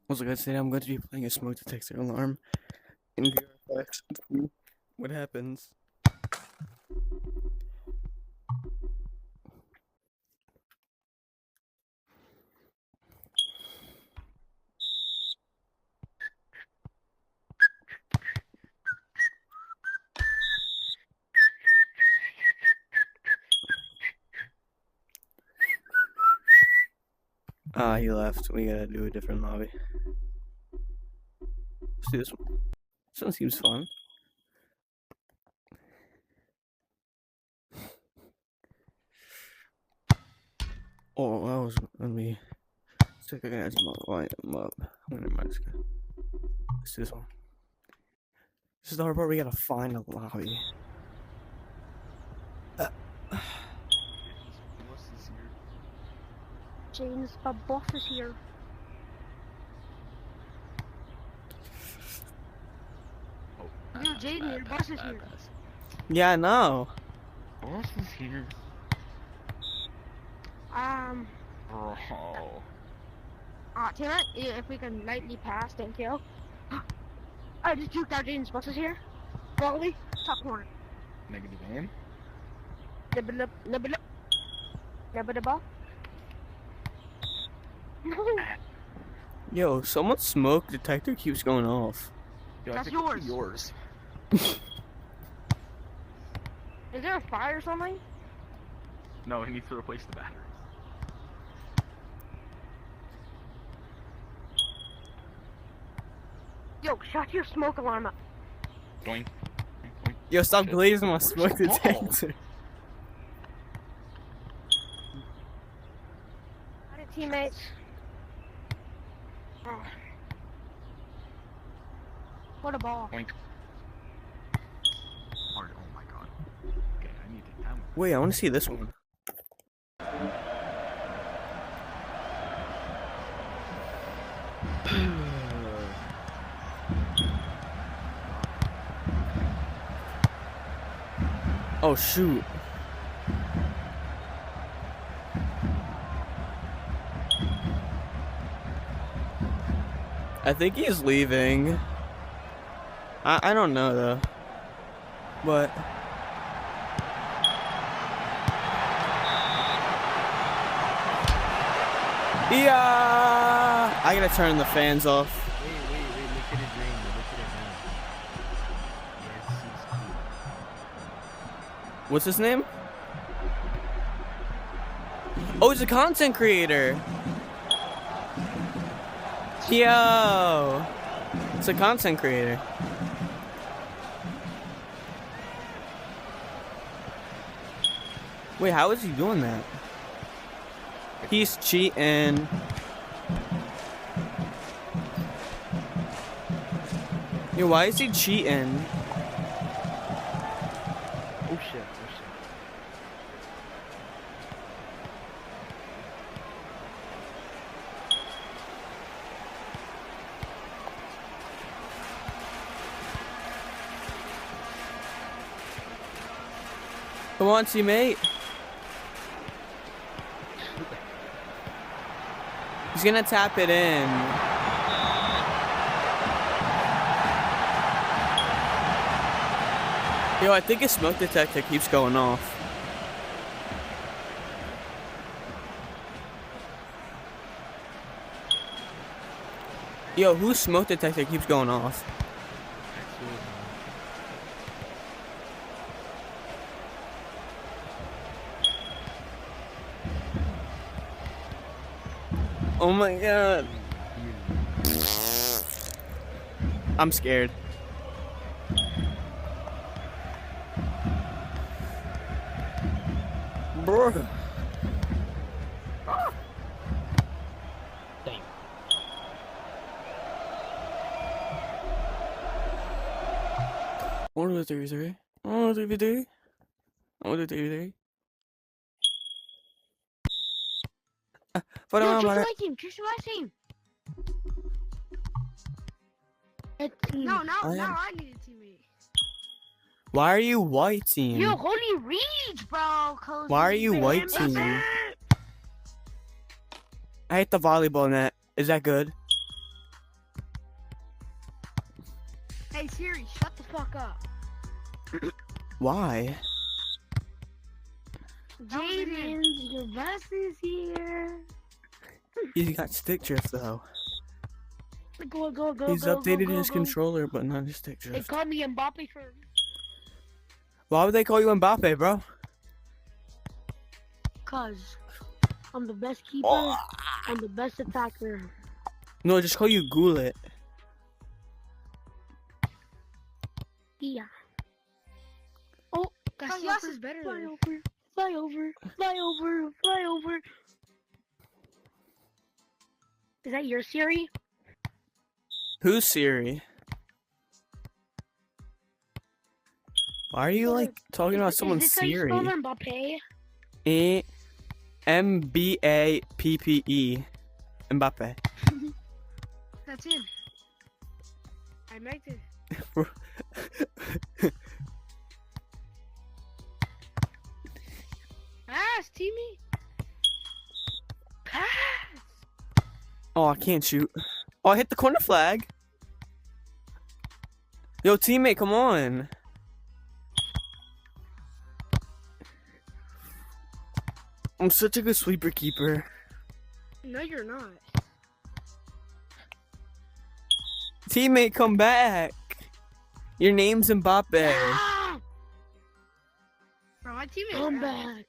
Also, guys, today I'm going to be playing a smoke detector alarm in VRFS. What happens? Ah, he left. We gotta do a different lobby. Let's do this one. This one seems fun. Oh, that was let me. So I gotta line them up. Never mind. Let's do this one. This is the hard part. We gotta find a lobby. James, my boss is here. Yo, Jaden, your boss is here. Yeah, I know. Boss is here. Oh. Tina, if we can lightly pass, thank you. I just juked out Jaden's boss is here. Quality, top corner. Negative aim. Nibble. Yo, someone's smoke detector keeps going off. Yo, That's I think it's yours. yours. Is there a fire or something? No, he needs to replace the batteries. Yo, shut your smoke alarm up. Doink. Yo, stop Shit. glazing my smoke Where's the ball? detector. Howdy, teammates. Oh. What a ball. Doink. Hard. Oh my god. Okay, I need to take that one. Wait, I want to see this one. Oh shoot. I think he's leaving. I don't know though. But yeah, I gotta turn the fans off. Wait, look at his ring. Yes, he's cool. What's his name? Oh, he's a content creator. Yo, it's a content creator. Wait, how is he doing that? He's cheating. Yo, why is he cheating? Oh shit. Come on, teammate. He's gonna tap it in. Yo, I think his smoke detector keeps going off. Yo, whose smoke detector keeps going off? Oh my god. I'm scared. Bro. Dang. What was the Oh, DVD. Oh, the DVD. Yo, choose the right team. Choose the right team. No, now I need a teammate. Why are you white team? Yo, holy reach, bro. Why are you white team? I hit the volleyball net. Is that good? Hey Siri, shut the fuck up. Why? Jaden, your bus is here. He's got stick drift though. Go, go, go, He's go, updated go, his go. controller, but not his stick They drift. called me Mbappe for. Why would they call you Mbappe, bro? Cause I'm the best keeper. Oh. I'm the best attacker. No, just call you Goulet. Yeah. Oh, Casillas is better. Fly over, fly over, fly over, fly over. Is that your Siri? Who's Siri? Why are you like talking about someone's Is this how you Siri? spell Mbappe? Mbappe. Mbappe. That's him. I made it. Pass, teammate. Pass. Oh, I can't shoot. Oh, I hit the corner flag. Yo, teammate, come on. I'm such a good sweeper keeper. No, you're not. Teammate, come back. Your name's Mbappe. Ah! Bro, my teammate. I'm back.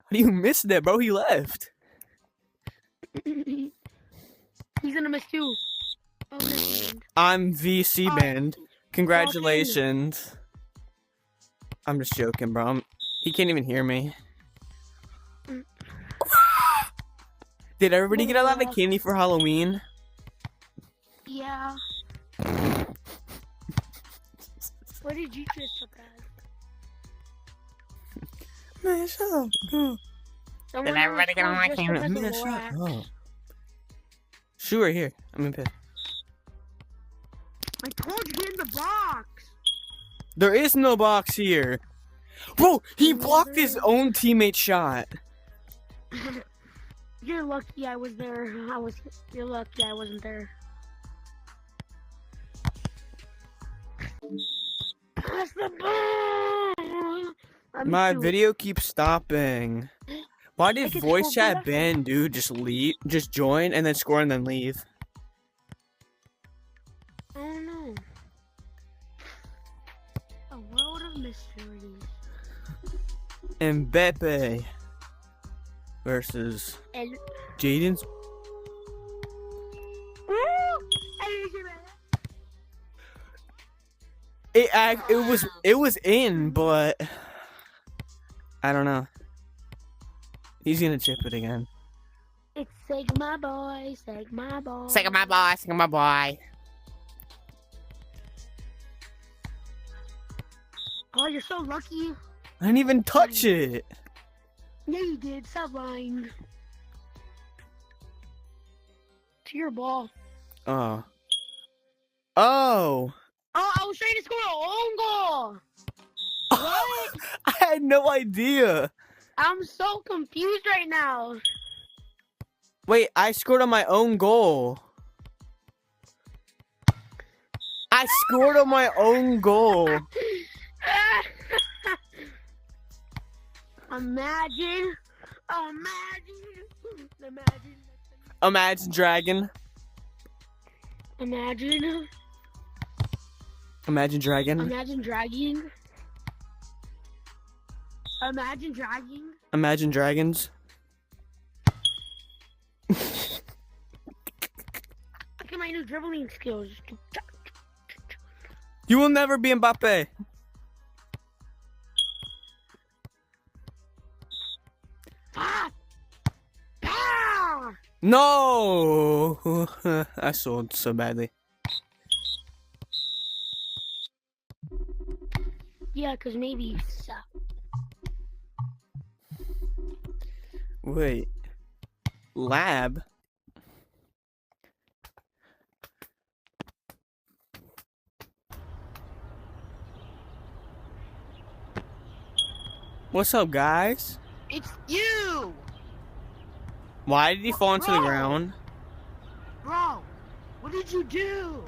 How do you miss that, bro? He left. He's gonna miss too. Oh, man. I'm VC banned. Congratulations. I'm just joking, bro. He can't even hear me. Did everybody get a lot of candy for Halloween? Yeah. What did you dress up as? Man, shut up. Go. Did everybody get on my camera? Man, shut up. Shoe right here. I'm in bed. I told you, get in the box. There is no box here. Bro, he blocked his own teammate's shot. You're lucky I was there. You're lucky I wasn't there. Pass the ball. My video keeps stopping. Why did I can voice score chat better. ban dude just leave, just join and then score and then leave? Oh no. A world of mysteries. Mbappe versus And Jaden's. It was in, but I don't know. He's gonna chip it again. it's Sigma boy, Sigma boy. Sigma boy, Sigma boy. Oh, you're so lucky. I didn't even touch it. Yeah, you did. Stop lying. To your ball. Oh. Oh, I was trying to score an own goal. What? I had no idea. I'm so confused right now. Wait, I scored on my own goal. I scored on my own goal. Imagine. Imagine Dragon. Imagine. Imagine Dragon. Imagine dragging. Imagine dragging. Imagine Dragons. Look at my new dribbling skills. You will never be Mbappe. Ah! Ah! No! I sold so badly. Yeah, because maybe you suck. Wait. Lab? What's up, guys? It's you! Why did he fall into the ground? Bro, what What did you do?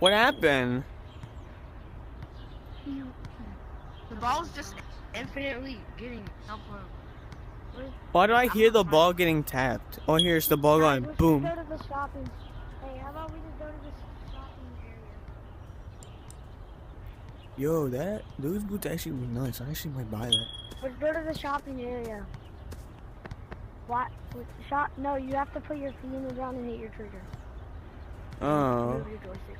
What happened? The ball's just infinitely getting up. Why do I hear the ball getting tapped? Oh, here's the ball going boom. Let's go to the shopping. Hey, how about we just go to the shopping area? Yo, those boots actually look nice. I actually might buy that. Let's go to the shopping area. What? No, you have to put your feet in the ground and hit your trigger. Oh. Move your joystick.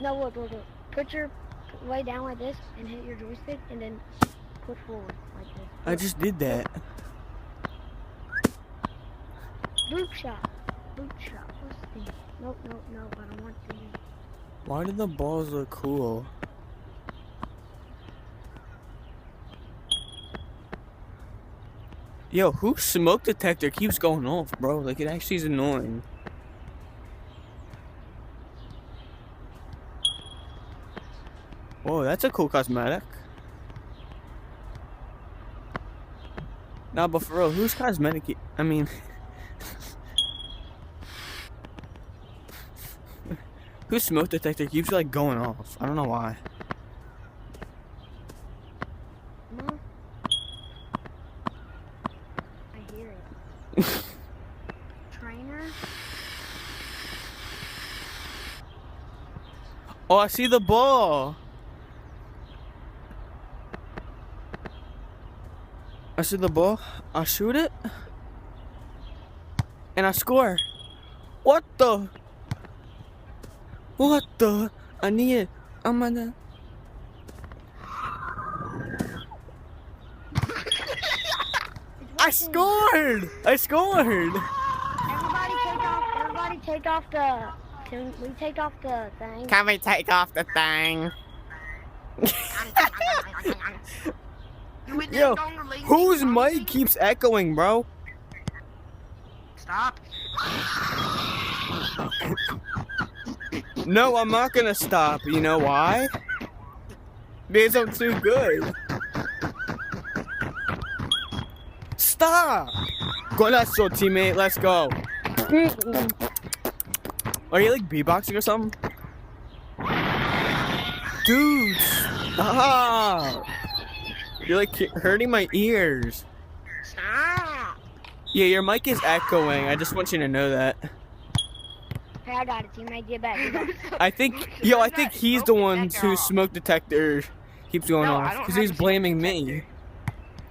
No, look. Lay down like this and hit your joystick and then push forward like this. I just did that. Loop shot. What's this? Nope, I don't want to. Why do the balls look cool? Yo, whose smoke detector keeps going off, bro? Like, it actually is annoying. Whoa, that's a cool cosmetic. Nah, but for real, whose cosmetic? I mean, whose smoke detector keeps like going off? I don't know why. No. I hear it. Trainer? Oh, I see the ball. I see the ball. I shoot it. And I score. What the? I need it. I'm gonna. I scored! Everybody take off the... Can we take off the thing? Can we take off the thing? Yo, whose mic keeps echoing, bro? Stop. No, I'm not gonna stop. You know why? Because I'm too good. Stop! Golazo, teammate. Let's go. Are you like beatboxing or something? Dude, stop! You're like hurting my ears. Stop. Yeah, your mic is echoing. I just want you to know that. Hey, I got it, teammate. Get back. I think he's the one whose smoke detector keeps going off because he's blaming me.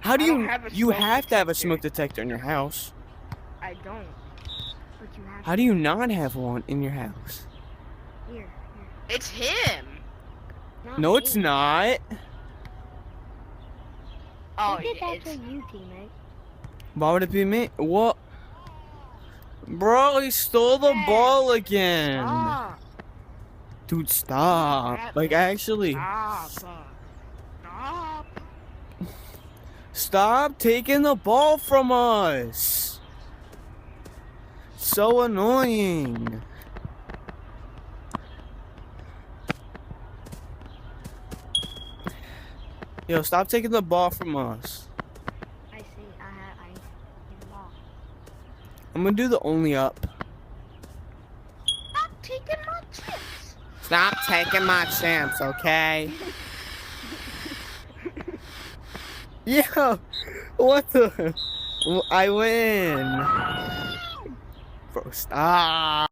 How do you have to have a smoke detector in your house? I don't. But you have. How do you not have one in your house? Here. It's him. No, me. it's not. Oh, Who did that it's to you, teammate? Why would it be me? What? Bro, he stole the ball again. Stop. Dude, stop. Like, actually. Stop. Stop taking the ball from us. So annoying. Yo, stop taking the ball from us. I see. I need the ball. I'm gonna do the only up. Stop taking my chips. Stop taking my champs, okay? Yo, what the? I win. Bro, stop.